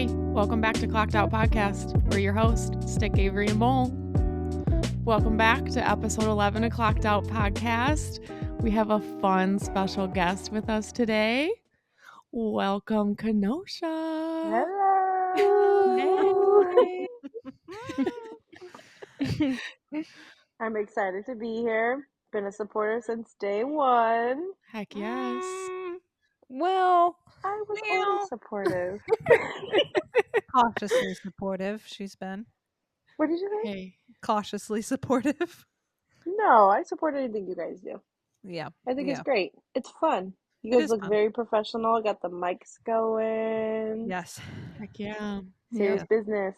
Hey, welcome back to Clocked Out Podcast. We're your hosts, Stick, Avery, and Bowl. Welcome back to episode 11 of Clocked Out Podcast. We have a fun special guest with us today. Welcome, Kenosha. Hello. Hey. I'm excited to be here. Been a supporter since day one. Heck yes. Well, I was always supportive. cautiously supportive, she's been. What did you say? Hey. Cautiously supportive. No, I support anything you guys do. Yeah. I think it's yeah. great. It's fun. You It guys is look fun. very professional. Got the mics going. Yes. Heck yeah. Serious Yeah. business.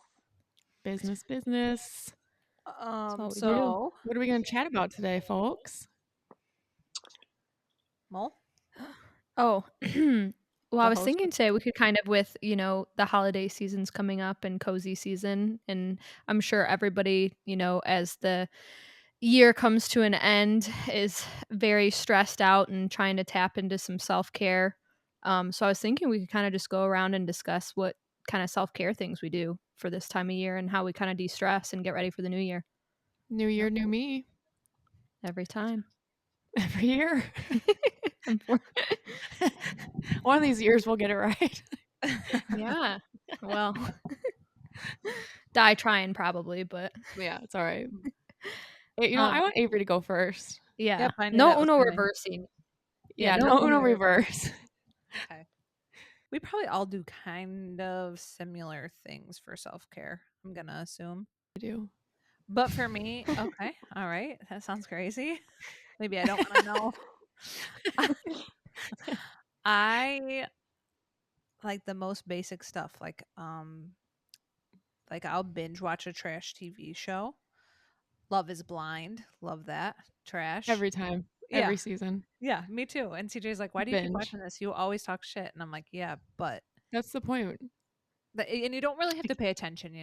Business. So What are we going to chat about today, folks? Mole? Oh, well, I was host thinking today we could kind of with, the holiday season's coming up and cozy season. And I'm sure everybody, as the year comes to an end is very stressed out and trying to tap into some self-care. So I was thinking we could kind of just go around and discuss what kind of self-care things we do for this time of year and how we kind of de-stress and get ready for the new year. New year, new me. Every time. Every year. One of these years we'll get it right. Yeah. Well, die trying probably, but yeah, it's all right. Hey, I want Avery to go first. yeah. Yep, I knew no that was Uno coming. reversing. Yeah, no no Uno Uno reverse. Okay. We probably all do kind of similar things for self-care, I'm going to assume. I do. But for me, okay. All right. That sounds crazy. Maybe I don't want to know. I like the most basic stuff, like I'll binge watch a trash TV show. Love is Blind. Love that. Trash. Every time. Yeah. Every season. Yeah, me too. And CJ's like, why do you keep Binge. watching this? You always talk shit. And I'm like, yeah, but That's the point. and you don't really have to pay attention,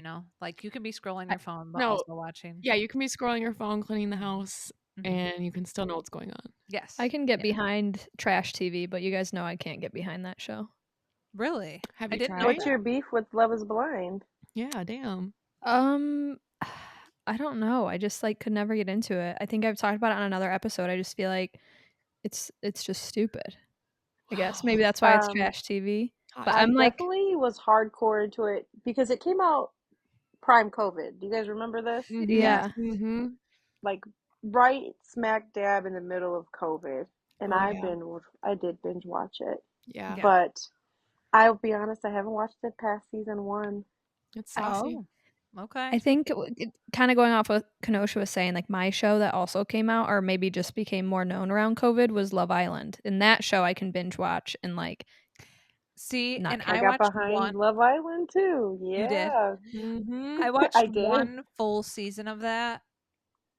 Like you can be scrolling your phone but No. also watching. Yeah, you can be scrolling your phone, cleaning the house, and you can still know what's going on. Yes. I can get behind trash TV, but you guys know I can't get behind that show. Really? Have I you didn't tried? know What's that. your beef with Love is Blind? Yeah, damn. I don't know. I just could never get into it. I think I've talked about it on another episode. I just feel like it's just stupid. I guess maybe that's why it's trash TV. But I I'm like, definitely was hardcore into it because it came out prime COVID. Do you guys remember this? yeah. Mm-hmm. Like right smack dab in the middle of COVID, and I did binge watch it. Yeah. But I'll be honest, I haven't watched it past season 1. It's saucy. Oh, okay. I think kind of going off what Kenosha was saying, like my show that also came out or maybe just became more known around COVID was Love Island. And that show I can binge watch and see, not and I I got watched behind one. Love Island too. Yeah. You did? Mm-hmm. I watched I did. one full season of that.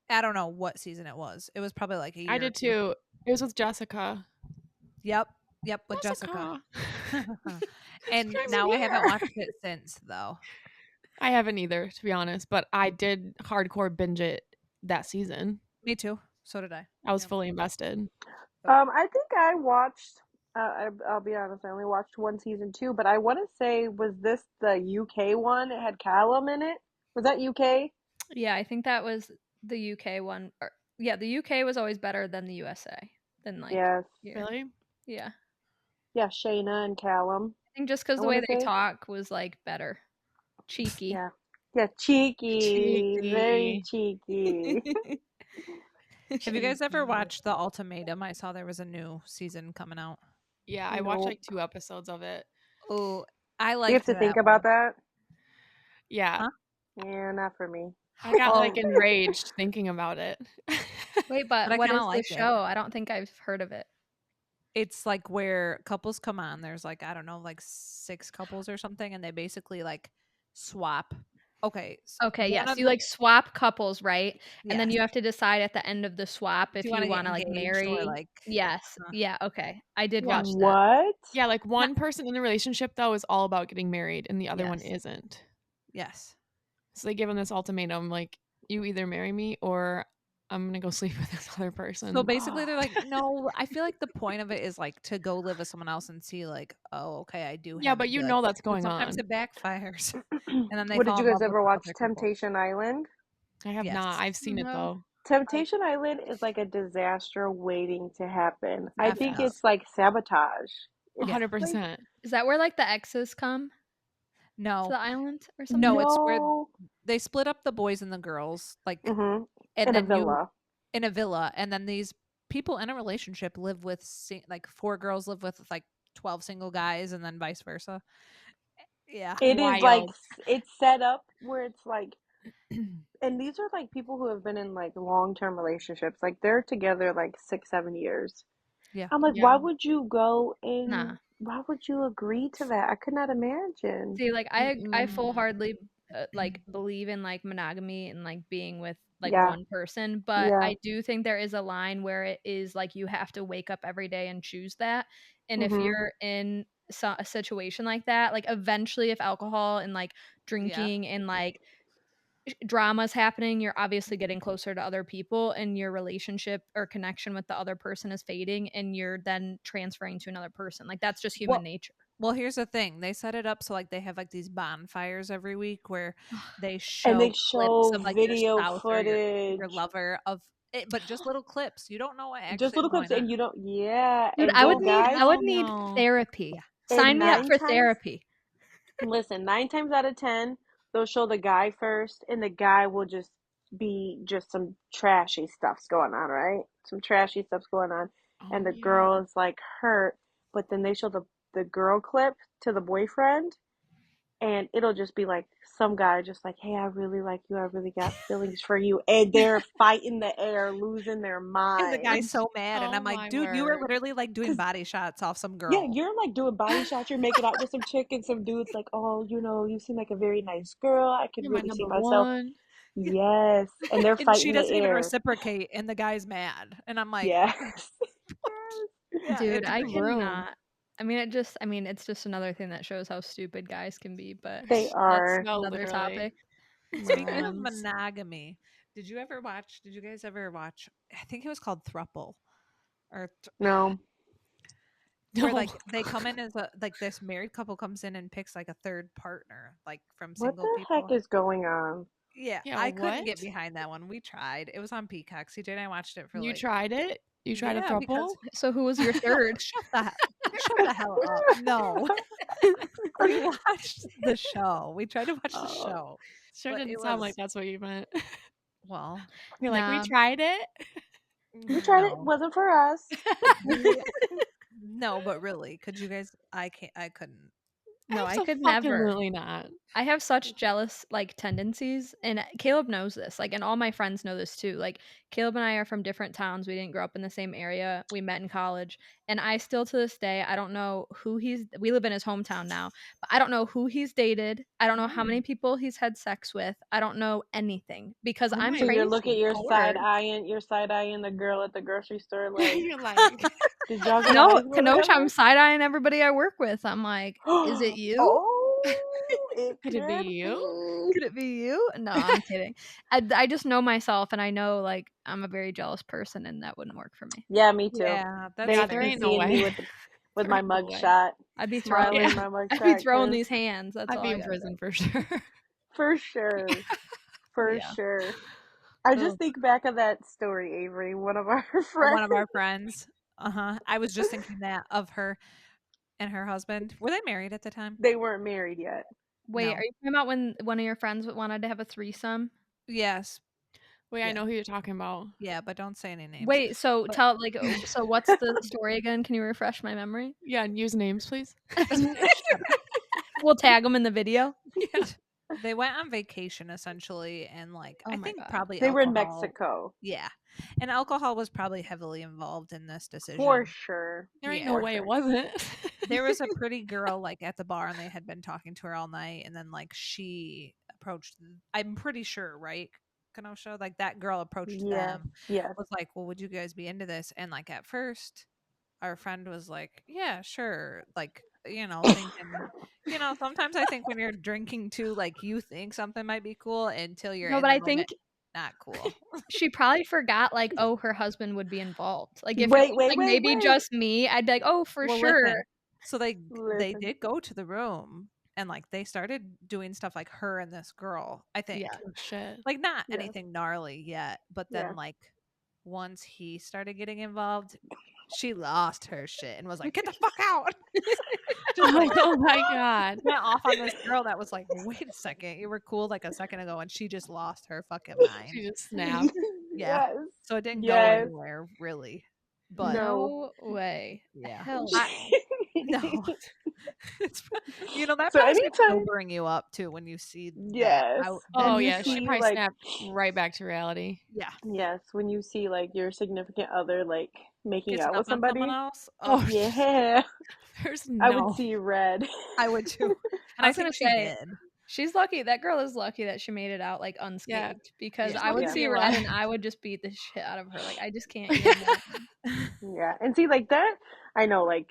I don't know what season it was. It was probably like a year. I did too. It was with Jessica. Yep, with Jessica. And came now in I haven't here. watched it since, though. I haven't either, to be honest, but I did hardcore binge it that season. Me too. So did I. I was fully invested. I think I watched. I'll be honest. I only watched one season 2, but I want to say, was this the UK one? It had Callum in it. Was that UK? Yeah, I think that was the UK one. The UK was always better than the USA. Yes. Here. Really? Yeah. Yeah, Shayna and Callum. I think just because I the way wanna they say- talk was better. Cheeky. Yeah. Yeah, cheeky. Very cheeky. Have you guys ever watched The Ultimatum? I saw there was a new season coming out. Yeah, I watched 2 episodes of it. Oh, I like. You have to think about that. Yeah. Huh? Yeah, not for me. I got enraged thinking about it. Wait, but I what kinda is like the it. show? I don't think I've heard of it. It's like where couples come on. There's I don't know, 6 couples or something, and they basically swap. Okay. Okay, yes. You swap couples, right? And then Yes. you have to decide at the end of the swap if you wanna want get to engaged marry. or, Yes. Yeah, okay. I did Yeah. watch that. What? Yeah, one person in the relationship, though, is all about getting married, and the other one Yes. isn't. Yes. So they give him this ultimatum, you either marry me or I'm gonna go sleep with this other person. So basically, they're like, no. I feel like the point of it is like to go live with someone else and see, like, oh, okay, I do. Yeah, have but it you good. know that's But going sometimes on. it backfires, and then they What did fall you in guys love with ever watch? other people. Temptation Island? I have not. Yes. I've seen it No. though. Temptation Island is like a disaster waiting to happen. I think Yes. it's like sabotage. It's Yeah. 100%. Is that where like the exes come to No, the island or something? no, it's where no. they split up the boys and the girls, like, Mm-hmm. and In a then you villa. in a villa, and then these people in a relationship live with like 4 girls live with like 12 single guys, and then vice versa. Yeah. It is like Wild. it's set up where it's like, and these are like people who have been in like long-term relationships. Like they're together like 6, 7 years. Yeah. I'm like, why Yeah. would you go Nah. and why would you agree to that? I could not imagine. See, like I Mm-mm. full-heartedly like believe in like monogamy and like being with like Yeah, one person, but yeah. I do think there is a line where it is like you have to wake up every day and choose that. And if Mm-hmm. you're in a situation like that, like eventually if alcohol and like Yeah. drinking and like drama's happening, you're obviously getting closer to other people and your relationship or connection with the other person is fading and you're then transferring to another person. Like that's just human Well, nature. well, here's the thing. They set it up so like they have like these bonfires every week where they And they show clips show of like your video spouse or your footage. lover of it, but just little clips. You don't know what Just actually is little clips going on. and you don't, yeah. Dude, And I those would need guys, I would Hell need no. therapy. Yeah. and Sign me up nine for times, therapy. listen, 9 times out of 10, they'll show the guy first, and the guy will just be just some trashy stuff's going on, right? Some trashy stuff's going on, Oh and the yeah. girl is like hurt, but then they show the girl clip to the boyfriend, and it'll just be like some guy just like, hey, I really like you, I really got feelings for you, and they're fighting the air, losing their And the mind. guy's so mad, and Oh I'm like, my dude, you were word. literally like doing 'Cause body shots off some yeah, girl. you're like doing body shots. You're making out with some chick and some dudes like, oh, you seem like a very nice girl. I could You're my really see number myself. one. Yeah. Yes. And they're And she fighting the doesn't even air. reciprocate, and the guy's mad, and I'm like, Yes. yeah, Dude, it's I Read the room. cannot. It's just another thing that shows how stupid guys can be, but They that's are. No, another literally. topic. Speaking of Morons. monogamy, did you guys ever watch, I think it was called Thruple, or No. where No. like they come in as a like this married couple comes in and picks like a third partner, like from What single the heck people. is going on? Yeah, Yeah, I couldn't get what? behind that one. We tried. It was on Peacock. CJ and I watched it for You like, tried it? You tried a yeah, because throuple? So who was your third? shut the hell up. No. We watched the show. We tried to watch the Oh, show. sure But it didn't sound was, like that's what you meant. well, You're like, we Nah. tried it. We tried it. no. Wasn't for us. We, no, but really, could you guys I couldn't. No, I could never. Absolutely not. I have such jealous like tendencies and Caleb knows this. Like and all my friends know this too. Like Caleb and I are from different towns. We didn't grow up in the same area. We met in college. And I still to this day I don't know who we live in his hometown now, but I don't know who he's dated. I don't know how many people he's had sex with. I don't know anything because Oh I'm my So you're crazy. looking, Bored. you're side eyeing the girl at the grocery store like, You're like, did y'all get No, a husband or Kenosha, I'm whatever? side eyeing everybody I work with. I'm like, is it you? Oh, it could it be you? be. Could it be you? No, I'm kidding. I just know myself and I know like I'm a very jealous person and that wouldn't work for me. Yeah, me too. Yeah, that's They Yeah, have to there be ain't no seeing me way. with There my ain't no mug way. shot, I'd be smiling throwing in my mug I'd be shot, throwing 'cause these hands. That's I'd all be I in got. prison for sure. for sure, for Yeah. sure. I Ugh. just think back of that story, Avery, one of our One of friends. our friends. Uh-huh. I was just thinking that of her and her husband. Were they married at the time? They weren't married yet. Wait, No. are you talking about when one of your friends wanted to have a threesome? Yes. Wait, Yeah. I know who you're talking about. Yeah, but don't say any names. Wait, so But tell like so what's the story again? Can you refresh my memory? Yeah, and use names, please. shut up. We'll tag them in the video. Yeah. They went on vacation essentially, and like Oh I my think God. probably They were in alcohol. Mexico. Yeah. And alcohol was probably heavily involved in this decision. For sure. There ain't Yeah. no For way it sure. wasn't. There was a pretty girl like at the bar, and they had been talking to her all night, and then like she approached, I'm pretty sure, right, Kenosha, like that girl approached Yes. them, Yes. was like, well, would you guys be into this? And like at first our friend was like, yeah, sure, like, thinking, sometimes I think when you're drinking too, like you think something might be cool until you're No, in but the I moment. think not cool. She probably forgot, like, oh, her husband would be involved. Like, if it Wait, was, wait, like, wait, maybe wait. just me, I'd be like, oh, for Well, sure. listen, so they Listen. did go to the room and like they started doing stuff like her and this girl, I think. Yeah. Oh, shit. Like not Yeah. anything gnarly yet, but then Yeah. like once he started getting involved, she lost her shit and was like, "Get the fuck out!" Just like Oh my God. went off on this girl that was like, "Wait a second, you were cool like a second ago," and she just lost her fucking mind. She just snapped. Yeah. Yes. So it didn't go Yes. anywhere really, but No. No way. yeah, Hell no. It's, you know that So probably starts anytime- sobering you up too when you see Yes. that. Oh, you yeah. She see, probably like- snapped right back to reality. Yeah, Yes, when you see like your significant other like making gets out up with on somebody. someone else. Oh, Oh, Yeah. There's I no. would see red. I would too. And I I, was gonna think she say, did. she's lucky. That girl is lucky that she made it out like unscathed because Yeah. I would Yeah. see Yeah. red and I would just beat the shit out of her. Like, I just can't even imagine. Yeah. And see, like that, I know, like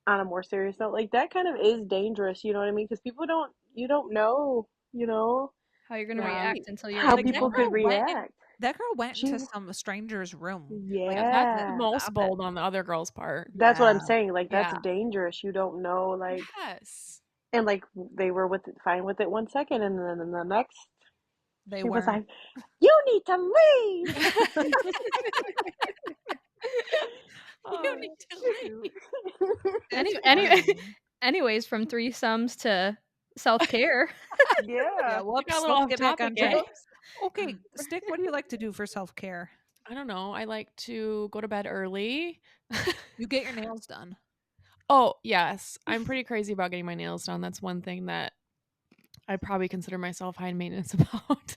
on a more serious note, like that kind of is dangerous, you know what I mean? Because you don't know, you know, How you're gonna Yeah. react until you're how in people the could girl went in- react. That girl went into She- some stranger's room. Yeah. That's the most Stop it. bold on the other girl's part. That's what I'm Yeah. saying. Like that's Yeah. dangerous. You don't know, like, Yes. and like they were fine with it 1 second, and then in the next, They she were was like, "You need to leave." You need to leave. Anyways, from threesomes to self-care. yeah. Yeah. Whoops. got a little Let's off get back on topic, track. eh? Okay, Stick. What do you like to do for self care? I don't know. I like to go to bed early. You get your nails done. Oh, yes. I'm pretty crazy about getting my nails done. That's one thing that I probably consider myself high maintenance about.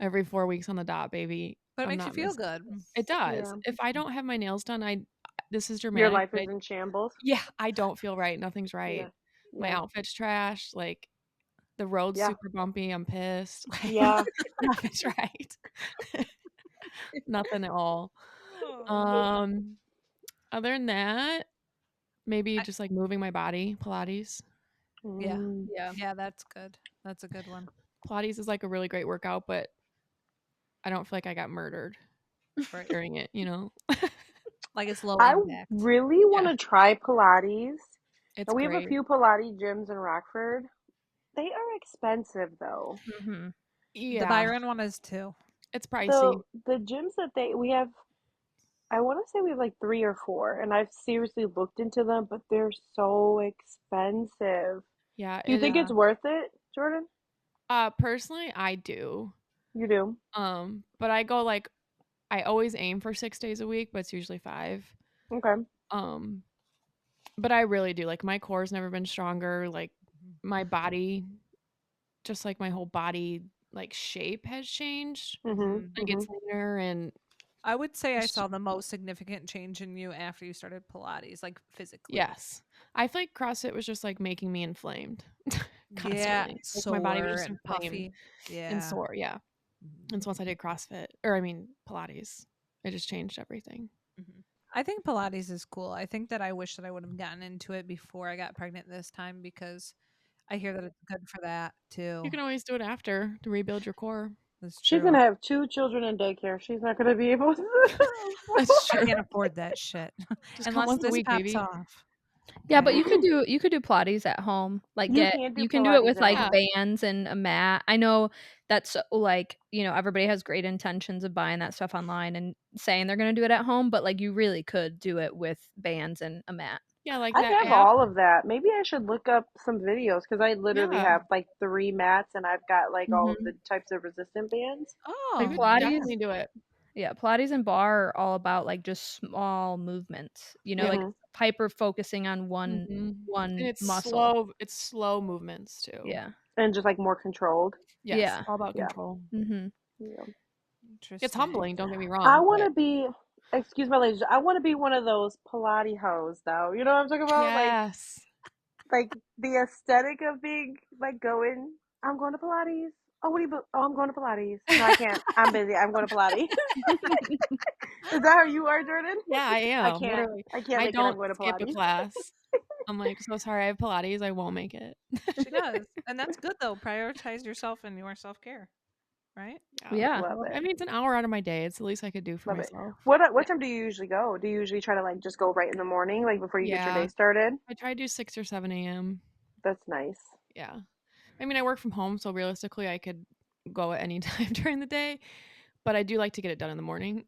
Every 4 weeks on the dot, baby. But it I'm makes you not feel missing good. this. It does. Yeah. If I don't have my nails done, this is dramatic. Your life but is in shambles. yeah, I don't feel right. Nothing's right. Yeah. My Yeah. outfit's trash. Like the road's Yeah. super bumpy. I'm pissed. Like, Yeah. nothing's right. Nothing at all. Other than that, maybe just like moving my body, Pilates. Yeah. Mm. Yeah, that's good. That's a good one. Pilates is like a really great workout, but I don't feel like I got murdered Right. during it, you know? Like it's low I impact. really want to try Pilates. It's And we great. have a few Pilates gyms in Rockford. They are expensive though. Mm-hmm. Yeah, The Byron one is too. it's pricey. So the gyms that we have, I want to say we have like 3 or 4, and I've seriously looked into them, but they're so expensive. Yeah. Do you think it's worth it, Jordan? Personally, I do. You do? But I go like, I always aim for 6 days a week, but it's usually 5. Okay. But I really do. Like my core's never been stronger. Like my body, just like my whole body, like shape has changed. Mm-hmm. Like it's leaner and I would say I It's- saw the most significant change in you after you started Pilates, like physically. yes. I feel like CrossFit was just like making me inflamed. Constantly. Yeah. Like my body was just and inflamed puffy. Yeah. and sore. Yeah. And so once I did CrossFit, Pilates, it just changed everything. I think Pilates is cool. I think that I wish that I would have gotten into it before I got pregnant this time because I hear that it's good for that too. You can always do it after to rebuild your core. That's She's true. gonna have 2 children in daycare. She's not gonna be able to. That's I true. can't afford that shit Just come unless once a this week, pops baby. off. Yeah, but you could do Pilates at home. Like You can do you can do it Pilates with at like home. bands and a mat. I know that's like, everybody has great intentions of buying that stuff online and saying they're going to do it at home, but like you really could do it with bands and a mat. Yeah, like I that have app. all of that. Maybe I should look up some videos because I literally Yeah. have like 3 mats and I've got like all of Mhm. the types of resistant bands. Oh, I would Pilates- definitely do it. Yeah, Pilates and bar are all about like just small movements. Like Mhm. hyper focusing on one And it's muscle. slow. It's slow movements too. Yeah. And just like more controlled. Yes, Yeah. all about Yeah. control. Mhm. Yeah. interesting. It's humbling. Don't get me wrong. I want to but be, excuse my language, I want to be one of those Pilates hoes though. You know what I'm talking about? yes. Like the aesthetic of being like going, I'm going to Pilates. Oh, I'm going to Pilates. No, I can't. I'm busy. I'm going to Pilates. Is that how you are, Jordan? Yeah, I am. I can't. Literally. I can't I make it. I'm don't going to skip a Pilates. class. I'm like, so sorry, I have Pilates. I won't make it. She does, and that's good though. Prioritize yourself and your self care. right? Yeah. Love Well, it. I mean, it's an hour out of my day. It's the least I could do for Love it. myself. What time do you usually go? Do you usually try to like just go right in the morning, like before you get your Yeah. day started? I try to do 6 or 7 a.m. That's nice. Yeah. I mean, I work from home, so realistically, I could go at any time during the day, but I do like to get it done in the morning.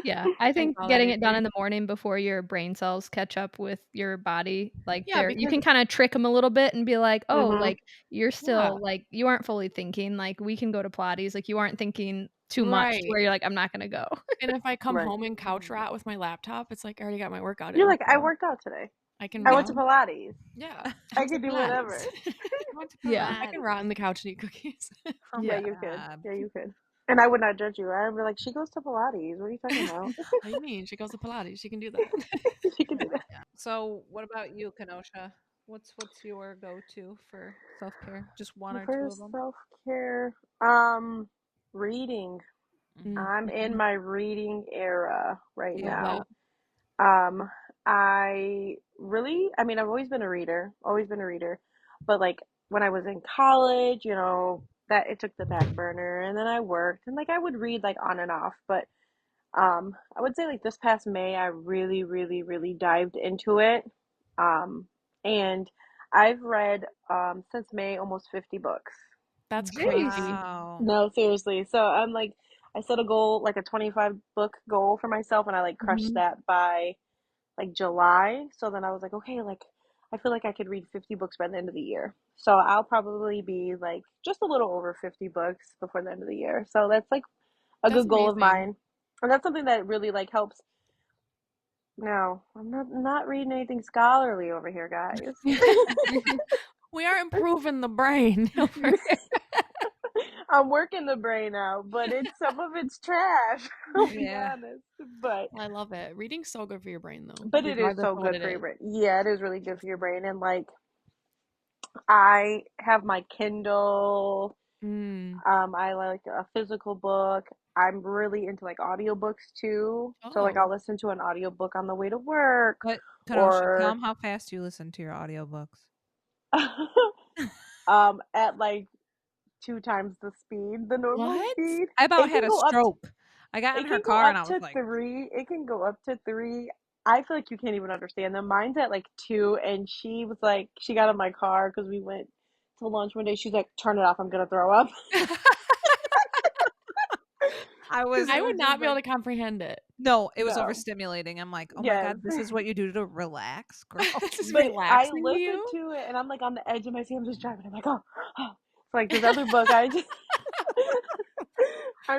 Yeah, I think all that getting it done energy. in the morning before your brain cells catch up with your body, like Yeah, you because can kind of trick them a little bit and be like, "Oh, Mhm. like you're yeah, still like you aren't fully thinking. Like we can go to Pilates. Like you aren't thinking too much to right. where you're like, I'm not gonna go." And if I come Right. home and couch rat with my laptop, it's like I already got my workout You're in. like, I so worked out today. I can I went to rot. Pilates. Yeah, I went to could do Pilates. whatever. I went to Yeah. I can Pilates. rot on the couch and eat cookies. Oh Yeah, my you could. God. Yeah, you could. And I would not judge you. I'd be like, she goes to Pilates. What are you talking about? What do you mean? She goes to Pilates. She can do that. She can Oh do my that. God. So what about you, Kenosha? What's your go-to for self-care? Just one or two For of them? self-care, reading. Mm, I'm in my reading era right love Yeah. now. that. I mean, I've always been a reader, but like when I was in college, that it took the back burner, and then I worked, and like I would read like on and off, but I would say like this past May, I really, really, really dived into it, and I've read since May almost 50 books. That's Jeez. crazy. Wow. No, seriously. So I'm like, I set a goal, like a 25 book goal for myself, and I like crushed Mhm. that by like July. So then I was like, okay, like I feel like I could read 50 books by the end of the year. So I'll probably be like just a little over 50 books before the end of the year. So that's like a That's good goal of amazing. mine. And that's something that really like helps. No, I'm not reading anything scholarly over here, guys. We are improving the brain over here. I'm working the brain out, but some of it's trash. I'll be Yeah. honest. But I love it. Reading's so good for your brain, though, but it is regardless so of what good it for your is. brain. Yeah, it is really good for your brain. And like I have my Kindle. Mm. I like a physical book. I'm really into like audiobooks too. So like Oh, I'll listen to an audiobook on the way to work But Kenosha, tell or them how fast you listen to your audiobooks. at like 2 times the speed, the normal what? speed. I about It had can a go up stroke. I got in it her can go car and up I was to like, 3. It can go up to 3. I feel like you can't even understand them. Mine's at like 2, and she was like, she got in my car because we went to lunch one day. She's like, turn it off. I'm gonna throw up. I Because was I it would was not just be able like, to comprehend it. no, it was no. overstimulating. I'm like, oh my Yes. God, this is what you do to relax, girl. This is But I relaxing to listen you. to it, and I'm like on the edge of my seat. I'm just driving. I'm like, oh, oh. It's like this other book. I'm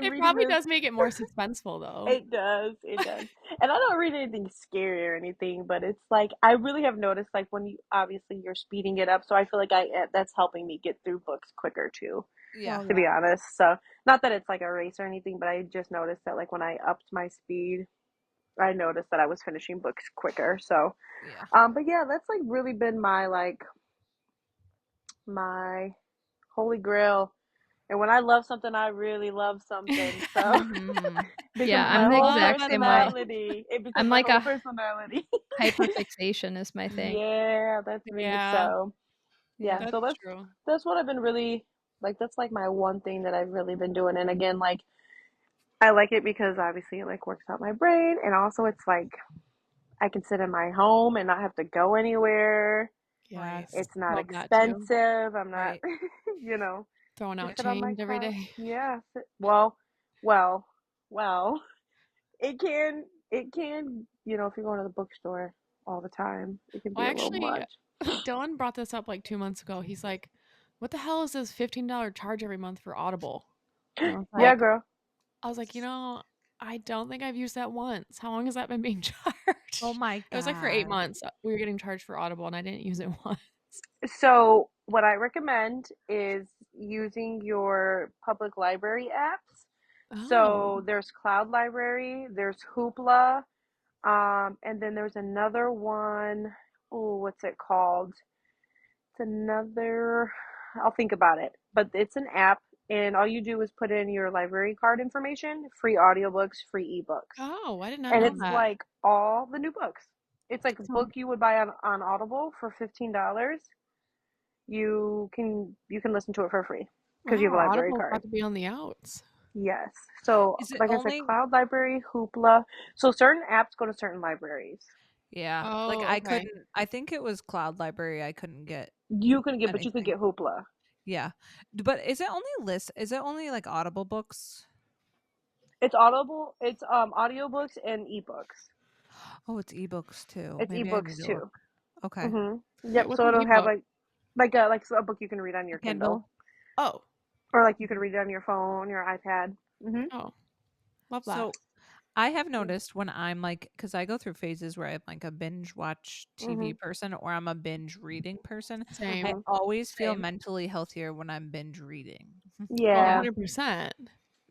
It reading probably this. does make it more suspenseful, though. It does. It does. And I don't read anything scary or anything, but it's like I really have noticed like when you obviously you're speeding it up, so I feel like that's helping me get through books quicker too, Yeah. to be honest. So not that it's like a race or anything, but I just noticed that like when I upped my speed, I noticed that I was finishing books quicker. So Yeah. but yeah, that's like really been my holy grail. And when I love something, I really love something. So Mhm. it Yeah, becomes my I'm the whole exact same way. personality. It becomes I'm my like whole a personality. hyperfixation is my thing. Yeah, that's me. Yeah, So yeah, Yeah. that's so true. that's what I've been really like. That's like my one thing that I've really been doing. And again, like I like it because obviously it like works out my brain, and also it's like I can sit in my home and not have to go anywhere. Right. Yes, It's not love that too. expensive. I'm not, Right. you know, Throwing just out sit on my change every couch. day. Yeah. Well, well. It can, if you're going to the bookstore all the time, it can Well, be a little actually, much. Dylan brought this up like 2 months ago. He's like, "What the hell is this $15 charge every month for Audible?" And Yeah, girl. I was like, I don't think I've used that once. How long has that been being charged? Oh my It was like for 8 God. months. We were getting charged for Audible, and I didn't use it once. So, what I recommend is using your public library apps. Oh, So, there's Cloud Library, there's Hoopla, and then there's another one. Oh, what's it called? It's another, I'll think about it. But it's an app, and all you do is put in your library card information, free audiobooks, free ebooks. oh, I did not And know it's that. like all the new books. It's like a So, book you would buy on Audible for $15. You can listen to it for free. because you have a Wow, library Audible's card. got to be on the outs. Yes. So, Is it like I said, only? Cloud Library, Hoopla. So certain apps go to certain libraries. Yeah, like Oh, I okay. couldn't. I think it was Cloud Library. I couldn't get You can get, but you could anything. get Hoopla. Yeah, but is it only Is it only like Audible books? It's Audible. It's audiobooks and ebooks. Oh, it's ebooks too. It's Maybe I need ebooks to too. look. Okay, Wait, Yep. what's So an it'll have ebook? like a book you can read on a your Kindle, Kindle. Oh, or like you can read it on your phone, your iPad. oh, love that. So I have noticed when I'm like, because I go through phases where I'm like a binge watch TV person or I'm a binge reading person. I Same. always feel Same. mentally healthier when I'm binge reading. Oh, Yeah. 100%.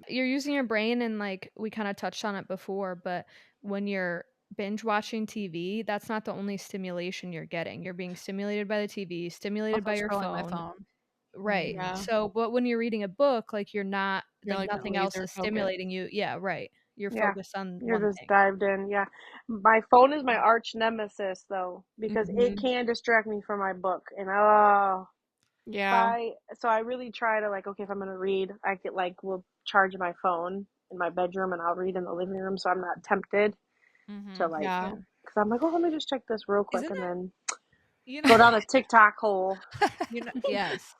You're using your brain, and like we kind of touched on it before, but when you're binge watching TV, that's not the only stimulation you're getting. You're being stimulated by the TV, stimulated Also by your scrolling my phone. phone. Right. Yeah. So, but when you're reading a book, like you're not, You're like like nothing else laser is focused. stimulating you. Yeah, right. You're Yeah. focused on You're one just thing. dived in. Yeah. My phone is my arch nemesis though, because it Mhm. can distract me from my book. And oh, Yeah. so I really try to like, okay, if I'm gonna read, I get like will charge my phone in my bedroom and I'll read in the living room, so I'm not tempted to Mm-hmm. like, Yeah. because I'm like, oh, let me just check this real quick, Isn't and it? then You go know, down the TikTok hole. yes.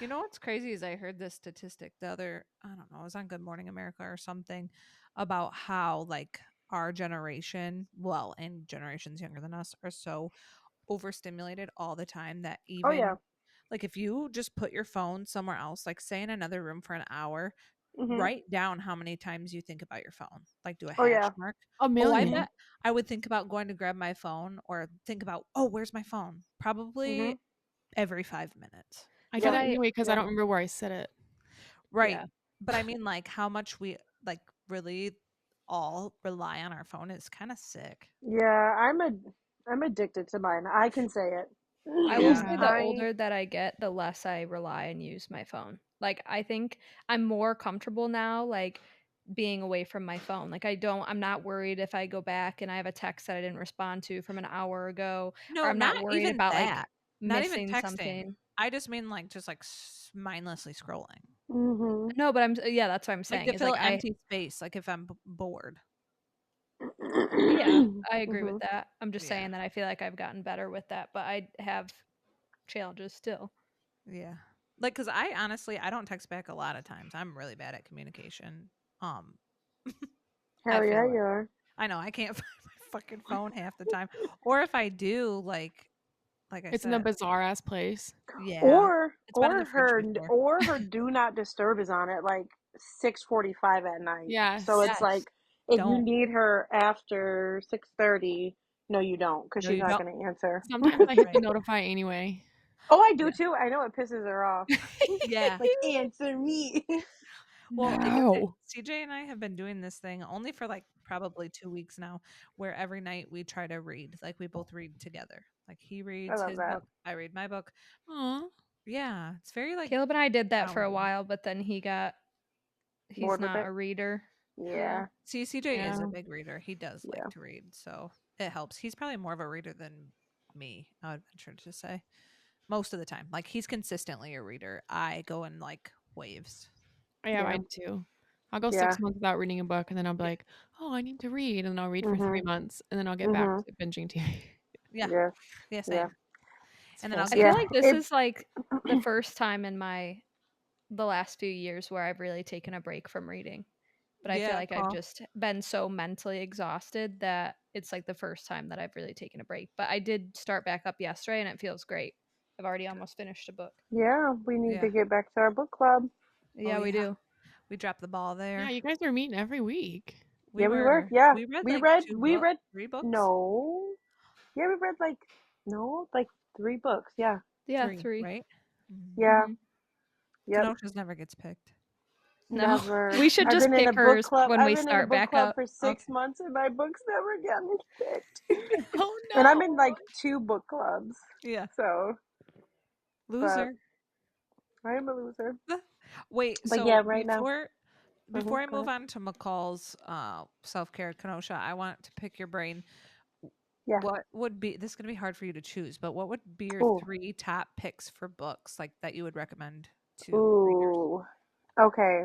You know what's crazy is I heard this statistic the other, I don't know, it was on Good Morning America or something about how like our generation, well, and generations younger than us are so overstimulated all the time that Oh yeah. even like if you just put your phone somewhere else, like say in another room for an hour, Mhm. write down how many times you think about your phone. Like do a Oh hash yeah. mark. A Oh, I million. bet I would think about going to grab my phone or think about, oh, where's my phone? Probably Mhm. every 5 minutes. I do What Yep. that I, anyway because I Yep. don't remember where I sit it. Right. yeah. But I mean like how much we like really all rely on our phone is kind of sick. Yeah. I'm addicted to mine. I can say it. I will Yeah. say the I. older that I get, the less I rely and use my phone. Like I think I'm more comfortable now, like being away from my phone. Like I'm not worried if I go back and I have a text that I didn't respond to from an hour ago, or No, I'm not not worried even about like that. Not even missing texting. something. I just mean like just like mindlessly scrolling. Mhm. No, but yeah, that's what I'm Like saying. to Is fill like I empty space, like if I'm bored. yeah, I agree with Mhm. that. I'm just Yeah. saying that I feel like I've gotten better with that, but I have challenges still. Yeah. Like cuz I honestly I don't text back a lot of times. I'm really bad at communication. Um I Hell yeah, feel you like are. I know I can't find my fucking phone half the time. Or if I do like I It's in a said, bizarre ass place. yeah. Or It's been in or the fridge her before. or her do not disturb is on at like 6:45 at night. So Yes. it's like Yes. if you Don't. need her after 6:30, no, you don't, because No, she's you not don't. going to answer. Sometimes I hit the Right. notify anyway. Oh, I do Yeah. too. I know it pisses her off. Yeah. Like answer me. Well, No. CJ and I have been doing this thing only for like probably 2 weeks now, where every night we try to read. Like we both read together. Like he I reads love his that. book, I read my book. Aw. Yeah, it's very like Caleb and I did that for a grounding. while, but then he's Bored with not it. a reader. Yeah. Yeah. See, CJ is a Yeah. big reader. He does like Yeah. to read, so it helps. He's probably more of a reader than me, I would venture to say. Most of the time. Like he's consistently a reader. I go in like waves. Yeah, I Yeah. do too. I'll go Yeah. 6 months without reading a book and then I'll be Yeah. like, oh, I need to read. And then I'll read for 3 Mhm. months and then I'll get back Mhm. to binging TV. Yeah. Yeah. Yeah, Yeah. same. It's And then I'll I get feel Yeah. like this It is like the first time in the last few years where I've really taken a break from reading. But I feel yeah, like I've Paul. just been so mentally exhausted that it's like the first time that I've really taken a break. But I did start back up yesterday and it feels great. I've already almost finished a book. yeah, we need Yeah. to get back to our book club. Oh Yeah, we yeah. do. We dropped the ball Yeah, there. you guys are meeting every week. We Yeah, we were. were. Yeah. We read We like read we read 3 books? no. Yeah, we read like no, like 3 books. Yeah. Yeah, 3, 3. right? Mm. Yeah. Hmm. Yep. Kenosha's never gets picked. No, Never. we should I've just been in a pick book hers club. when I've we been in a start book back club up. for Okay. 6 months and my book's never gotten picked. Oh And I'm no. in like 2 book clubs. Yeah. So, but Loser. I am a loser. Wait, But yeah, so right now. before I Go move ahead. on to McCall's self-care, Kenosha, I want to pick your brain. Yeah. What would be this is gonna be hard for you to choose, but what would be your Oh, 3 top picks for books like that you would recommend to read yours. Ooh. Okay.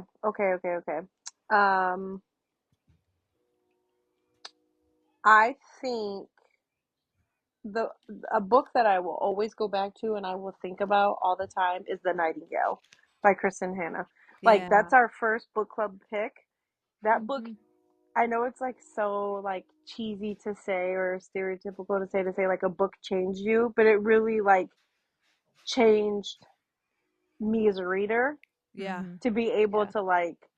I think the a book that I will always go back to and I will think about all the time is The Nightingale by Kristen Hanna. Like Yeah. that's our first book club pick. That book, Mhm. I know it's like so like cheesy to say or stereotypical to say like a book changed you, but it really like changed me as a reader Yeah. Mhm. to be able Yeah. to like,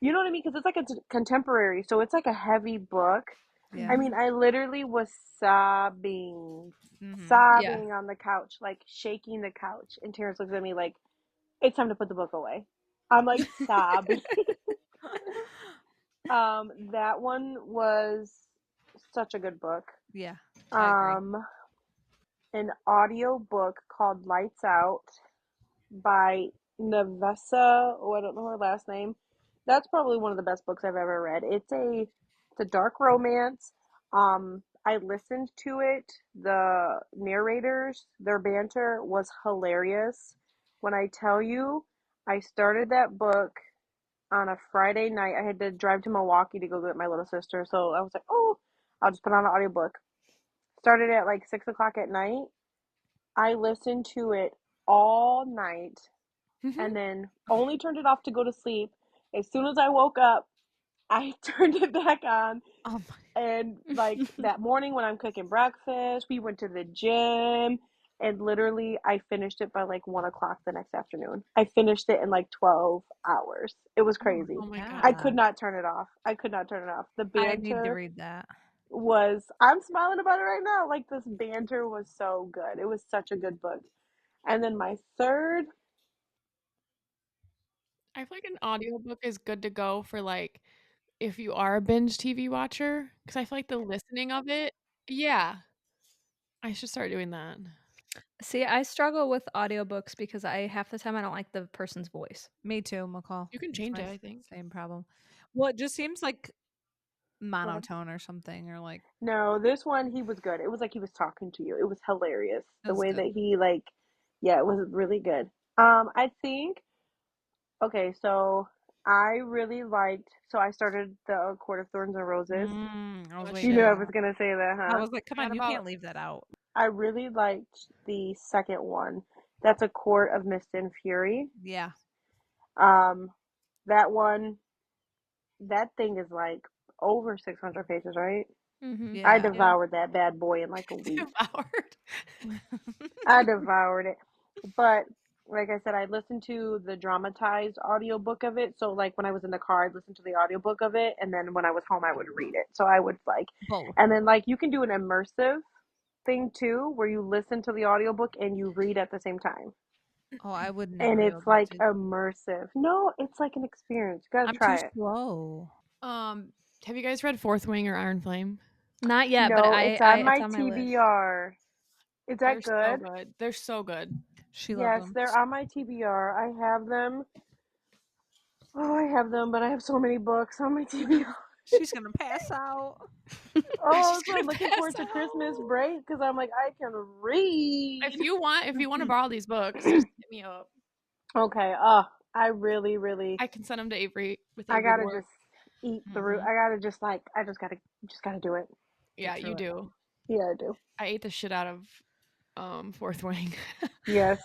you know what I mean? Because it's like a contemporary, so it's like a heavy book. Yeah. I mean, Mhm. I literally was sobbing, Mm-hmm. Yeah. sobbing on the couch, like shaking the couch. And Terrence looks at me like, it's time to put the book away. I'm like sobbing. That one was such a good book. Yeah. I agree. Um, an audio book called Lights Out by Navessa. Oh, I don't know her last name. That's probably one of the best books I've ever read. It's a dark romance. I listened to it. The narrators, their banter was hilarious. When I tell you, I started that book on a Friday night. I had to drive to Milwaukee to go get my little sister, so I was like, oh, I'll just put on an audiobook. Started at like 6 o'clock at night. I listened to it all night and then only turned it off to go to sleep. As soon as I woke up, I turned it back on. Oh my. And like that morning when I'm cooking breakfast, we went to the gym and literally I finished it by like 1 o'clock the next afternoon. I finished it in like 12 hours. It was Oh crazy. Oh my my I god. could God. not turn it off. The I need to banter read that. was, I'm smiling about it right now. Like this banter was so good. It was such a good book. And then my third, I feel like an audiobook is good to go for like if you are a binge TV watcher because I feel like the listening of it. Yeah, I should start doing that. See, I struggle with audiobooks because I half the time I don't like the person's voice. Me too, McCall. You can It's change my it, I think. same problem. Well, it just seems like go ahead. monotone or something, or like No, this one he was good. It was like he was talking to you. It was hilarious. The that's way good. that he like, yeah, it was really good. I think okay, so I really liked. So I started the Court of Thorns and Roses. I was Oh You waiting knew for I shit. was that. gonna say that, I huh? was like, come Forgot on, you about can't leave that out. I really liked the second one. That's A Court of Mist and Fury. Yeah. Um, that one, that thing is like over 600 pages, right? Mhm. I Yeah. Yeah. devoured that bad boy in like a week. devoured. I devoured it. But like I said, I listened to the dramatized audiobook of it. So like when I was in the car, I'd listen to the audiobook of it and then when I was home I would read it. So I would like Both. and then like you can do an immersive thing too where you listen to the audiobook and you read at the same time. Oh, I would And never be able it's to like do that. immersive. No, it's like an experience. You gotta I'm too try it. slow. Um, have you guys read Fourth Wing or Iron Flame? Not yet, but No, it's on it's my on my list. TBR. Is They're that so good? good. They're so good. She loves Yes, them. they're on my TBR. I have them. Oh, I have them, but I have so many books on my TBR. She's gonna pass out. Oh, She's so I'm gonna looking pass forward to Christmas out. break because I'm like, I can read. If you want to borrow these books, just hit me up. Okay. I really, really, I can send them to Avery with I Avery gotta Board. just eat through. Mm-hmm. I gotta just like, just gotta do it. Get Yeah, you through it. do. Yeah, I do. I ate the shit out of Fourth Wing. Yes.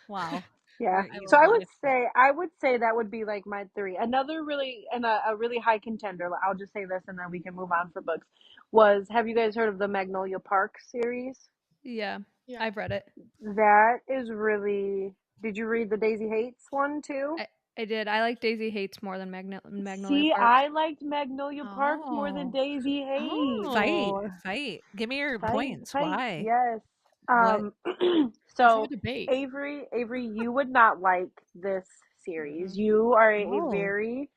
Wow. Yeah. You're I So eating love it. I would say that would be like my three. Another really and a really high contender. I'll just say this and then we can move on for books. Was have you guys heard of the Magnolia Park series? Yeah. Yeah. I've read it. That is really. Did you read the Daisy Hates one too? I did. I like Daisy Hates more than Magnolia See, Park. I liked Magnolia Park more than Oh. Daisy Hates. Fight. Oh, Fight. Give me your Fight, points. fight, Why? yes. What? Um, let's have a so debate. Avery, you would not like this series. You are a Oh. very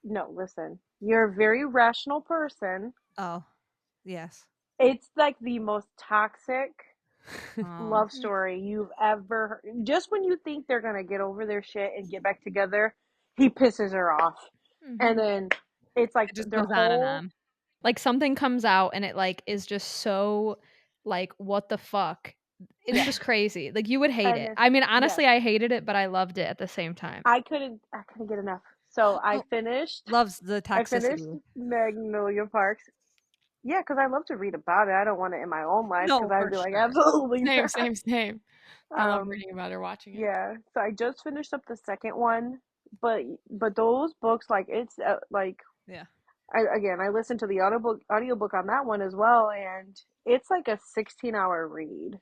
no, listen. You're a very rational person. Oh. Yes. It's like the most toxic Oh. love story you've ever heard. Just when you think they're gonna get over their shit and get back together, he pisses her off. And Mhm. then it's like It just their goes on and whole on. Like something comes out and it like is just so like what the fuck It's Yeah. just crazy. Like you would hate And it. it's- I mean, yes. honestly, I hated it, but I loved it at the same time. I couldn't get enough. So I Oh, finished loves the finished toxicity. Magnolia Parks. Yeah, because I love to read about it. I don't want it in my own life because No, I'd for be like, sure. absolutely not. Same. I love Um, reading about it or watching it. yeah. So I just finished up the second one, but those books, like it's like Yeah. I listened to the audiobook on that one as well, and it's like a 16-hour read.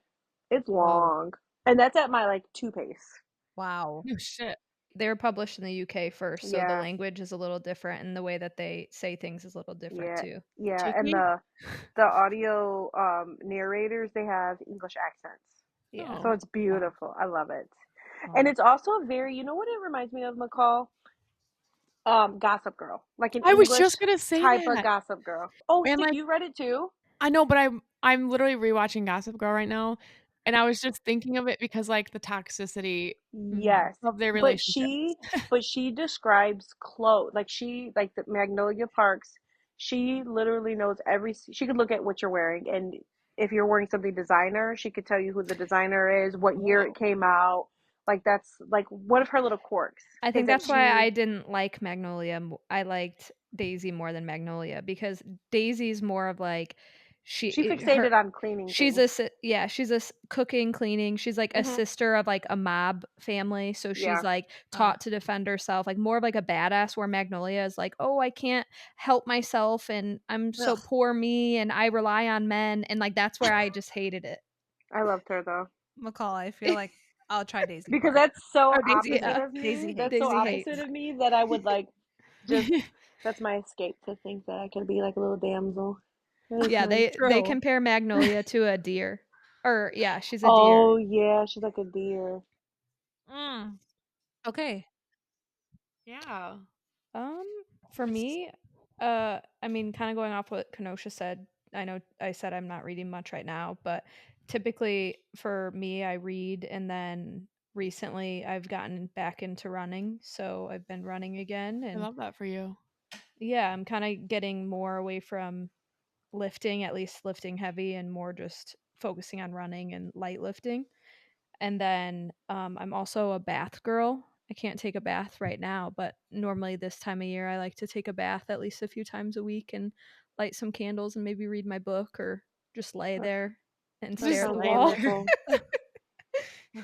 It's Whoa. long, and that's at my like 2 pace. Wow. Oh shit. They were published in the UK first, so the Yeah, language is a little different and the way that they say things is a little different yeah, too. yeah. And Cheeky? the audio narrators, they have English accents. Yeah. So Oh. it's beautiful. I love it. And Oh. it's also a very, you know what it reminds me of, McCall? Gossip Girl. Like an I was English just gonna say type of that. Gossip Girl. Oh, And Stick, like you read it too? I know, but I'm literally rewatching Gossip Girl right now, and I was just thinking of it because like the toxicity Yes. of their But relationship. she describes clothes. Like like the Magnolia Parks, she literally knows she could look at what you're wearing, and if you're wearing something designer, she could tell you who the designer is, what year Whoa. it came out. Like that's like one of her little quirks I is think that that's why she I didn't like Magnolia. I liked Daisy more than Magnolia because Daisy's more of like she her fixated on cleaning she's things. she's cooking, cleaning. She's like a Hmm. sister of like a mob family, so she's Yeah, like taught to defend herself, like more of like a badass where Magnolia is like, "Oh, I can't help myself and I'm so Ugh. poor me and I rely on men." And like that's where I just hated it. I loved her though. McCall, I feel like I'll try Daisy Because Park. that's so Or Daisy opposite Yeah. hate. of me. Daisy hate. That's so Daisy opposite hates. of me that I would like just that's my escape to think that I could be like a little damsel. That is Yeah, nice. they True. compare Magnolia to a deer. Or yeah, she's a deer. Oh yeah, she's like a deer. Mm. Okay. Yeah. For me, I mean, kind of going off what Kenosha said. I know I said I'm not reading much right now, but typically for me, I read, and then recently I've gotten back into running, so I've been running again, I and love that for you. yeah, I'm kind of getting more away from lifting, at least lifting heavy, and more just focusing on running and light lifting. And then I'm also a bath girl. I can't take a bath right now, but normally this time of year, I like to take a bath at least a few times a week and light some candles and maybe read my book or just lay That, there and that Just stare at the sounds lay wall. there. wonderful.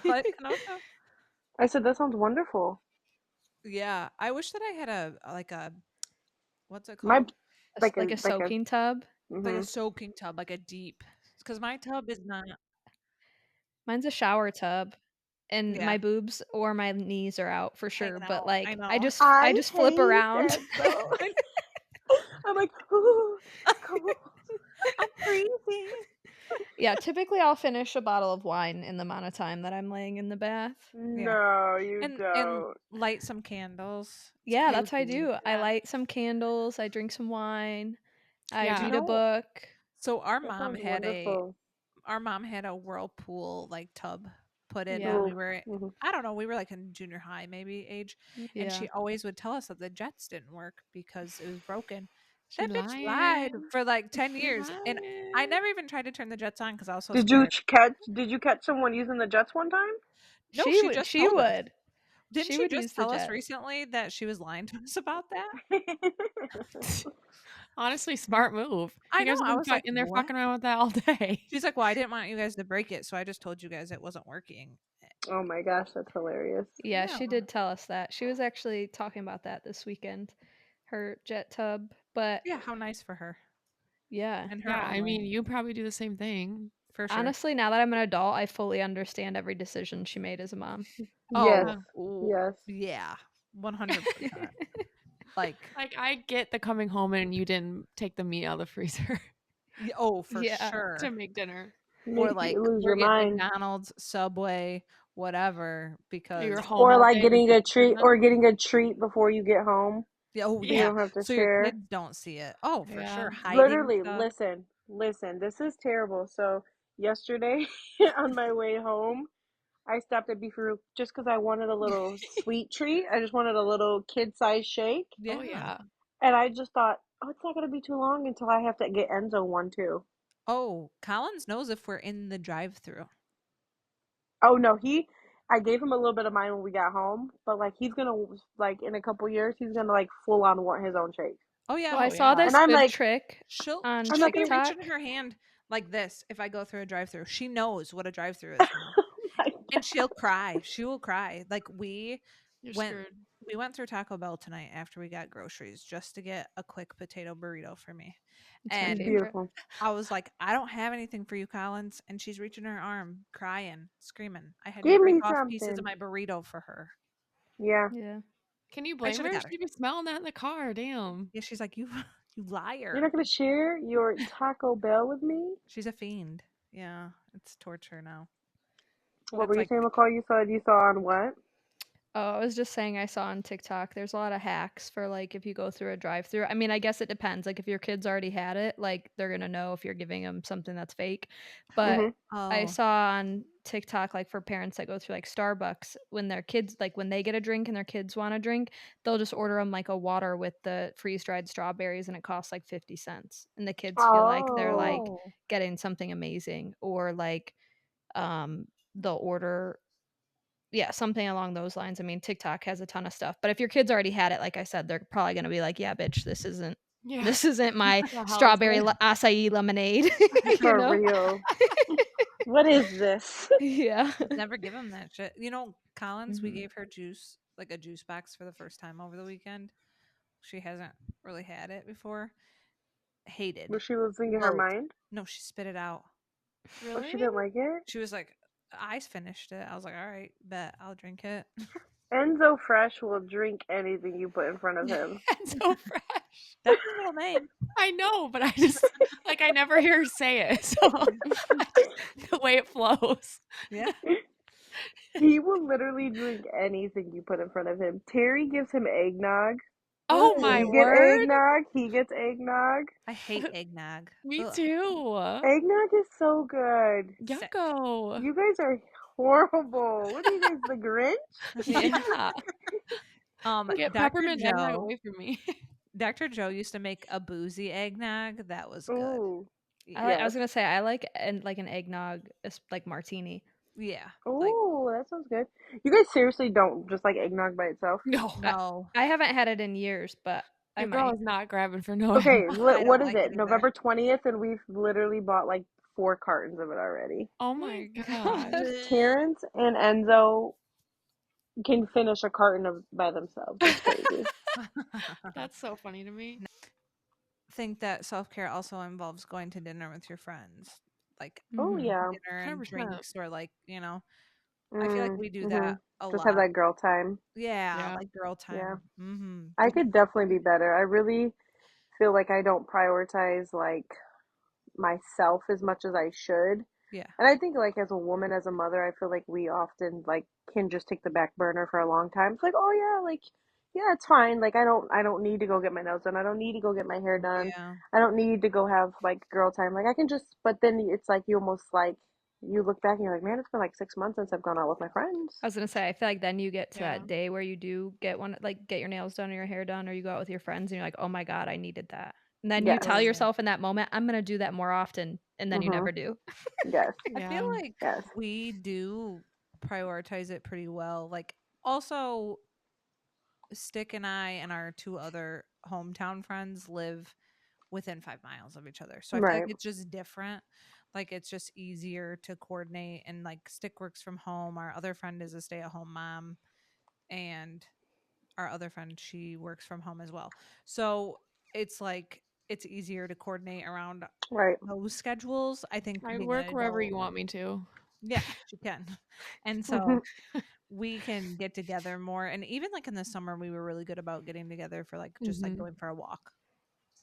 What, Kenosha? I said that sounds wonderful. Yeah. I wish that I had a what's it My called? Like a soaking tub. Like a mhm. soaking tub, like a deep. Because my tub is not. Mine's a shower tub and Yeah. my boobs or my knees are out for sure, Hanging but out. I like know. I I just flip hate around. that though. I'm like, ooh, it's cold. I'm freezing. Yeah, typically I'll finish a bottle of wine in the amount of time that I'm laying in the bath. Yeah. No, you And don't. light some candles. It's Yeah, that's what I cozy. do. I Yeah. light some candles, I drink some wine, I Yeah. Do you read a know? book. So That sounds wonderful. our mom had a whirlpool like tub put in when Yeah. we Ooh, were mhm. I don't know, we were like in junior high maybe age, and Yeah. she always would tell us that the jets didn't work because it was broken. She That bitch lied lying. for like 10 She years, and I lying. never even tried to turn the jets on because I was so Did you scared. catch someone using the jets one time? No, she Would just she told us. would. Didn't She she would just use the tell us jets. recently that she was lying to us about that? Honestly, smart move. I You know. guys have I been was like, in there what? fucking around with that all day. She's like, well, I didn't want you guys to break it, so I just told you guys it wasn't working. Oh my gosh, that's hilarious. Yeah, Yeah. she did tell us that. She was actually talking about that this weekend, her jet tub. But Yeah, how nice for her yeah, and her Yeah, own I way, mean, you probably do the same thing. for sure. honestly, now that I'm an adult, I fully understand every decision she made as a mom. Yes, Oh, Yeah. yes. yeah, 100%. Like, Like, I get the coming home and you didn't take the meat out of the freezer oh, for Yeah. sure. to make dinner. Or Make like, you lose we're your getting mind. McDonald's, Subway, whatever, You were because home Or all like day with getting your a treat kids. before you get home yeah, oh so you yeah. Yeah. don't have to So your share. kids don't see it. Oh, for Yeah. sure. Hiding Literally, stuff. listen, this is terrible. So yesterday on my way home, I stopped at Beefaroo just because I wanted a little sweet treat. I just wanted a little kid-sized shake. Oh, Yeah. yeah. And I just thought, oh, it's not going to be too long until I have to get Enzo one too. Oh, Collins knows if we're in the drive-through. Oh no, I gave him a little bit of mine when we got home, but like he's gonna like in a couple years he's gonna like full on want his own shake. Oh yeah. Well, I saw And this I'm good like, trick She'll on I'm she'll not be gonna. TikTok. reaching her hand like this if I go through a drive-through. She knows what a drive-through is now. Oh my And she'll cry. She will cry. Like You're went screwed. we went through Taco Bell tonight after we got groceries just to get a quick potato burrito for me. It's my And God. favorite. Beautiful. I was like, I don't have anything for you, Collins. And she's reaching her arm, crying, screaming. I had to Give break me off pieces of something. my burrito for her. Yeah. Yeah. Can you I blame should her? have got her. She'd be smelling that in the car. Damn. Yeah, she's like, you you liar. You're not gonna share your Taco Bell with me? She's a fiend. Yeah, it's torture now. What It's were you like, saying, McCall? You saw on what? Oh, I was just saying I saw on TikTok there's a lot of hacks for like if you go through a drive-through. I mean, I guess it depends. Like if your kids already had it, like they're going to know if you're giving them something that's fake. But I oh, saw on TikTok like for parents that go through like Starbucks when their kids like when they get a drink and their kids want a drink, they'll just order them like a water with the freeze-dried strawberries and it costs like 50 cents. And the kids feel like they're like Oh. getting something amazing or like they'll order something along those lines. I mean, TikTok has a ton of stuff, but if your kids already had it, like I said, they're probably gonna be like, "Yeah, bitch, this isn't Yeah. this isn't my The hell is strawberry this? acai lemonade." you For know? real. What is this? Yeah. never give them that shit. You know, Collins, we Mhm. gave her juice, like a juice box for the first time over the weekend. She hasn't really had it before. Hated. Was she losing her Loathed. mind? No, she spit it out. Oh, she Really? didn't like it? She was like, I finished it. I was like, all right, bet I'll drink it. Enzo Fresh will drink anything you put in front of him. It's so fresh. That's his middle name. I know, but I just like I never hear her say it. So the way it flows. Yeah. He will literally drink anything you put in front of him. Terry gives him eggnog. Oh Ooh, my You get word. eggnog, he gets eggnog. I hate eggnog. Me Ugh. too. Eggnog is so good. Sick. Yucko. You guys are horrible. What are you guys, the Grinch? Yeah. Get Dr. peppermint eggnog Joe. away from me. Dr. Joe used to make a boozy eggnog. That was good. Ooh. I was Yes. gonna say I like like an eggnog, like martini. Yeah. Like, Ooh, that sounds good. You guys seriously don't just like eggnog by itself? No. no. I haven't had it in years, but I Your girl might. is not grabbing for no Okay, eggnog. I what don't is like it it? either. November 20th, and we've literally bought like 4 cartons of it already. Oh my god. Terrence and Enzo can finish a carton of by themselves. It's crazy. That's so funny to me. Think that self-care also involves going to dinner with your friends. Like Oh Mhm. yeah. dinner and 100%. drinks or like, I feel like we do that a Just lot. have that girl time. Yeah, Yeah. like girl Yeah. time. Mm-hmm. I could definitely be better. I really feel like I don't prioritize like myself as much as I should. Yeah. And I think like as a woman, as a mother, I feel like we often like can just take the back burner for a long time. It's like, oh yeah, like yeah, it's fine. Like I don't need to go get my nails done. I don't need to go get my hair done. Yeah. I don't need to go have like girl time. Like I can just but then it's like you almost like you look back and you're like, man, it's been like 6 months since I've gone out with my friends. I was gonna say I feel like then you get to Yeah. that day where you do get get your nails done or your hair done or you go out with your friends and you're like, oh my god, I needed that. And then you Yes. tell yourself in that moment, I'm gonna do that more often, and then you Mhm. never do. Yes. I feel like Yes. we do prioritize it pretty well. Like also Stick and I and our 2 other hometown friends live within 5 miles of each other. So I feel like Right. it's just different. Like it's just easier to coordinate and like Stick works from home. Our other friend is a stay-at-home mom and our other friend she works from home as well. So it's like it's easier to coordinate around Right. those schedules. I think I being work an wherever adult, you want me to. yeah, you can. And so we can get together more. And even like in the summer, we were really good about getting together for like just like Mhm. going for a walk.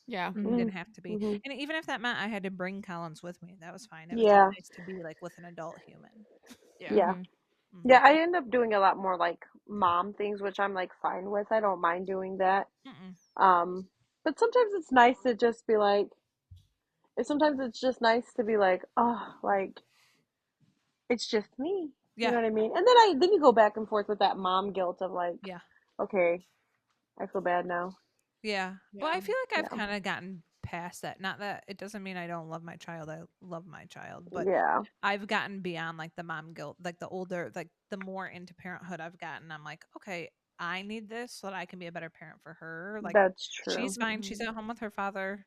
Yeah. It Mhm. didn't have to be. Mhm. And even if that meant I had to bring Collins with me, that was fine. It was Yeah. nice to be like with an adult human. Yeah. Yeah. Mhm. Yeah, I end up doing a lot more like mom things, which I'm like fine with. I don't mind doing that. Mm-mm. But sometimes it's nice to just be like, sometimes it's just nice to be like, oh, like it's just me. You Yeah. know what I mean? And then you go back and forth with that mom guilt of like, Yeah. okay, I feel bad now. Yeah. Well, I Yeah. feel like I've Yeah. kind of gotten past that. Not that it doesn't mean I don't love my child. I love my child, but Yeah, I've gotten beyond like the mom guilt, like the older, like the more into parenthood I've gotten. I'm like, okay, I need this so that I can be a better parent for her. Like, that's true. she's fine. She's at home with her father.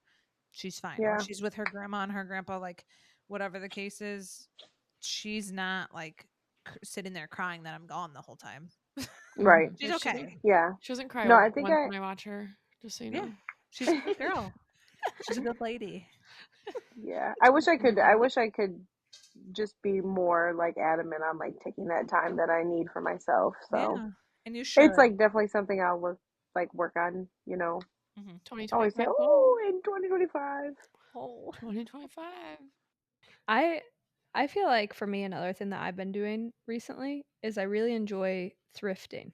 She's fine. Or Yeah, she's with her grandma and her grandpa, like, whatever the case is. She's not like sitting there crying that I'm gone the whole time. right. She's Yeah, okay. Yeah. She doesn't cry No, I think once when I watch her, just so you Yeah. know. She's a good girl. She's a good lady. yeah. I wish I could just be more like adamant on like taking that time that I need for myself. So Yeah. And you should. it's like definitely something I'll work on, Mhm. always say, 2025 oh, in 2025. Oh. 2025. I feel like for me another thing that I've been doing recently is I really enjoy thrifting.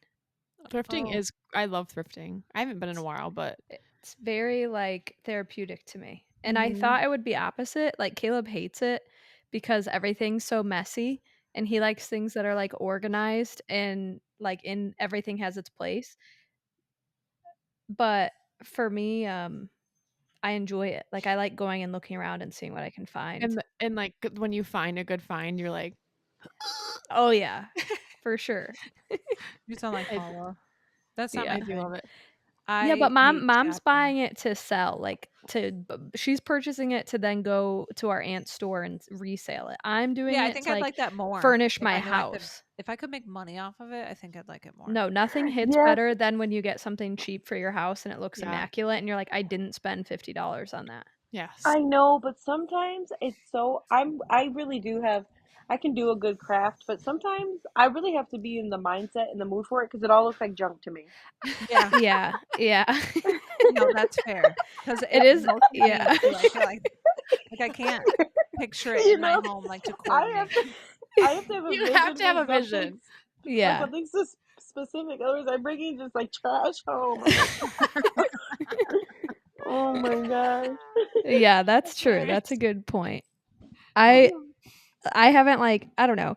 Thrifting Oh. is, I love thrifting. I haven't been in a while, but It's very like therapeutic to me. And I Mhm. thought it would be opposite. Like Caleb hates it because everything's so messy and he likes things that are like organized and like in everything has its place. But for me, I enjoy it. Like I like going and looking around and seeing what I can find. and like when you find a good find, you're like, Oh yeah, for sure. You sound like I, Paula. That's not Yeah. I my do thing. love it. Yeah, but I hate mom's shopping. buying it to sell, like she's purchasing it to then go to our aunt's store and resale it. I'm doing Yeah, I it think to I'd like like that more. furnish If my I knew I could, house. if I could make money off of it, I think I'd like it more. No, nothing hits Yes, better than when you get something cheap for your house and it looks Yeah. immaculate and you're like, I didn't spend $50 on that. Yes. I know, but sometimes it's so I really do have I can do a good craft, but sometimes I really have to be in the mindset and the mood for it because it all looks like junk to me. Yeah, Yeah, yeah. no, that's fair. Because It it is, mostly me yeah. too. I feel like I can't picture it You in my know, home like to I have coordinate. to I have to have a You have vision to have for a vision. Yeah. something so specific. Otherwise, I'm bringing just like trash home. I'm like, oh my gosh. Yeah, that's That's true. hilarious. That's a good point. Oh, I haven't like, I don't know.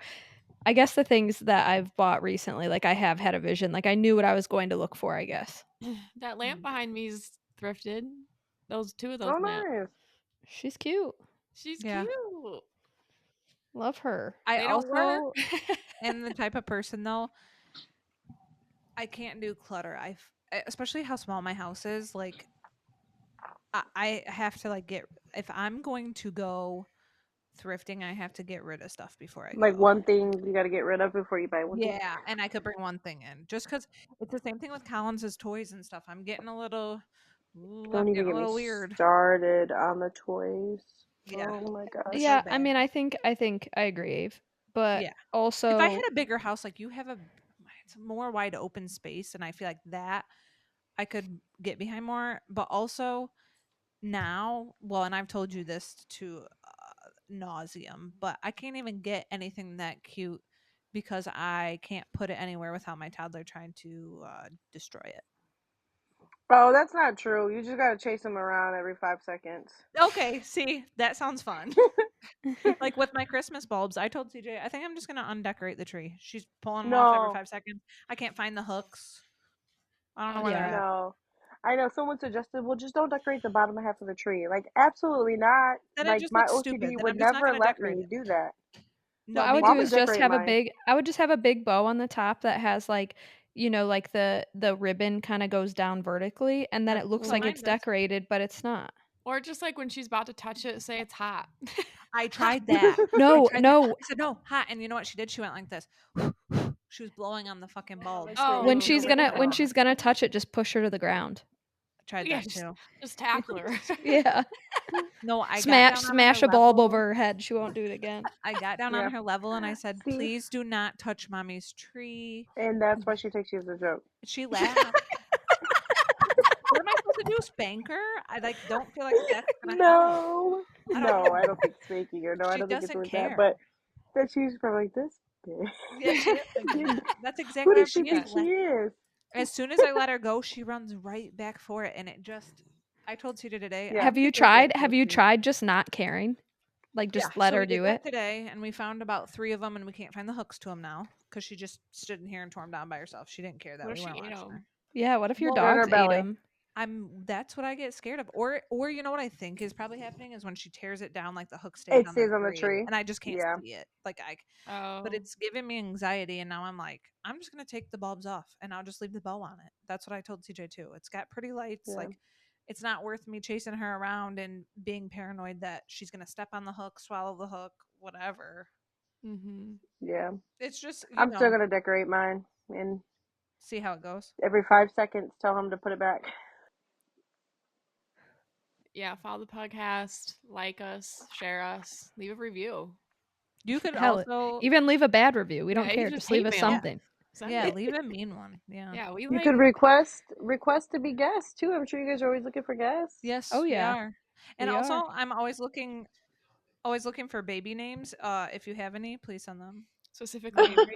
I guess the things that I've bought recently, like I have had a vision. Like I knew what I was going to look for, I guess. that lamp behind me's thrifted. Those two of those Oh, lamps. nice. She's cute. She's Yeah. cute. Love her. I They don't work. also am the type of person though. I can't do clutter. Especially how small my house is. Like I have to like get if I'm going to go thrifting, I have to get rid of stuff before I Like go. one thing you got to get rid of before you buy one thing. Yeah, and I could bring one thing in just because it's the same thing with Collins's toys and stuff. I'm getting a little, Don't I'm even getting a get me little weird. started on the toys. Yeah, Oh my gosh. it's so Yeah, I bad. mean, I think I agree, Ave. But Yeah, if I had also, a bigger house, like you have it's a more wide open space, and I feel like that I could get behind more. But also now, well, and I've told you this to nauseum, but I can't even get anything that cute because I can't put it anywhere without my toddler trying to destroy it. Oh, that's not true. You just got to chase them around every 5 seconds. Okay, see, that sounds fun. Like with my Christmas bulbs, I told CJ, I think I'm just gonna undecorate the tree. She's pulling them off every No, 5 seconds. I can't find the hooks. I don't know where they're yeah. at. no. I know someone suggested, well, just don't decorate the bottom half of the tree. Like, absolutely not. Then it Like, just my looks OCD stupid. Then would I'm just not never gonna let decorate me it. do that. What No, I me would Well, do I'm gonna is neither. just decorate have a mine. big I would just have a big bow on the top that has like, like the ribbon kind of goes down vertically and then That's it looks what like Mhm. mine it's does. decorated, but it's not. Or just like when she's about to touch it, say it's hot. I tried that. I No, tried that. no. I said no, hot. And you know what she did? She went like this. She was blowing on the fucking bulbs. Oh, When You know, she's like gonna that. when she's gonna touch it, just push her to the ground. I tried yeah, that too. just tackle her. Yeah. No, I got down on Smash her a bulb level. over her head. She won't do it again. I got down on Yeah. her level and I said, See? please do not touch mommy's tree. And that's why she takes you as a joke. She laughed. What am I supposed to do? Spank her? I like don't feel like that's gonna help. No. I don't No, know. I don't think spanking her. No, I She don't think it's doesn't worth that. care. But that she's probably like this big. Yeah, she is thinking that. That's Who exactly what I'm does she thinking. think she is? As soon as I let her go, she runs right back for it, and it just. I told Tita today. Yeah. Have you She's that tried? Have you sneaky. tried just not caring? Like Yeah, just let so her we did do that it? today, and we found about 3 of them, and we can't find the hooks to them now because she just stood in here and tore them down by herself. She didn't care that What we if she weren't ate watching 'em? her. Yeah, what if your Well, They're in her dogs ate belly. them? That's what I get scared of. Or you know what I think is probably happening is when she tears it down, like the hook stays It on stays the on the tree, tree. and I just can't Yeah. see it. Like Oh. but it's giving me anxiety, and now I'm like, I'm just gonna take the bulbs off and I'll just leave the bow on it. That's what I told CJ too. It's got pretty lights. Yeah. Like it's not worth me chasing her around and being paranoid that she's gonna step on the hook, swallow the hook, whatever. Mm-hmm. Yeah. It's just I'm still gonna decorate mine and see how it goes. every 5 seconds tell him to put it back. Yeah, follow the podcast, like us, share us, leave a review. You could Hell, also even leave a bad review. We don't Yeah, you care. just Just leave hate us mail. something. Send yeah, it. leave a mean one. Yeah. Yeah, we You like could request to be guests too. I'm sure you guys are always looking for guests. Yes, Oh, we yeah. are. And We also are. I'm always looking for baby names. If you have any, please send them. specifically Avery.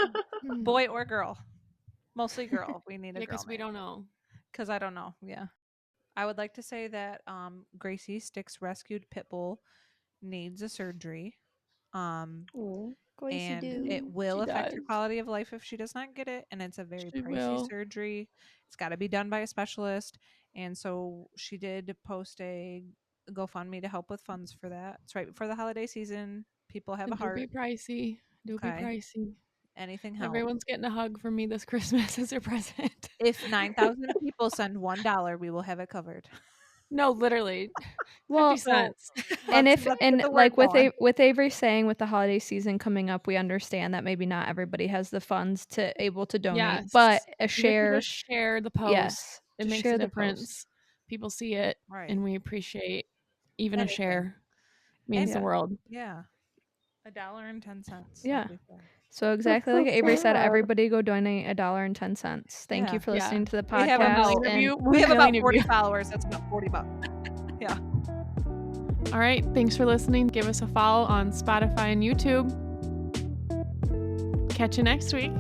Boy or girl. Mostly girl. We need a Yeah, girl because we don't know. Because I don't know. Yeah. I would like to say that Gracie, Stick's rescued pit bull, needs a surgery. And it will She affect her does. quality of life if she does not get it. And it's a very She pricey will. surgery. It's got to be done by a specialist. And so she did post a GoFundMe to help with funds for that. It's right before the holiday season. People have a And do heart. be pricey. Do be Okay. pricey. Anything helps. Everyone's getting a hug from me this Christmas as their present. If 9,000 people send $1, we will have it covered. No, literally. Well, 50 cents. And Let's get the word going. with Avery saying with the holiday season coming up, we understand that maybe not everybody has the funds to able to donate, Yes. but a You share. just share the post. Yes, It just makes share a the difference. post. People see it, Right. and we appreciate even Anything. a share. Means the Yeah. world. Yeah. $1.10. Yeah. Like we said. So exactly like Avery said, everybody go donate $1.10. Thank you Yeah. for listening to the We have podcast. we have about 40 you. followers. That's about $40. Yeah. All right. Thanks for listening. Give us a follow on Spotify and YouTube. Catch you next week.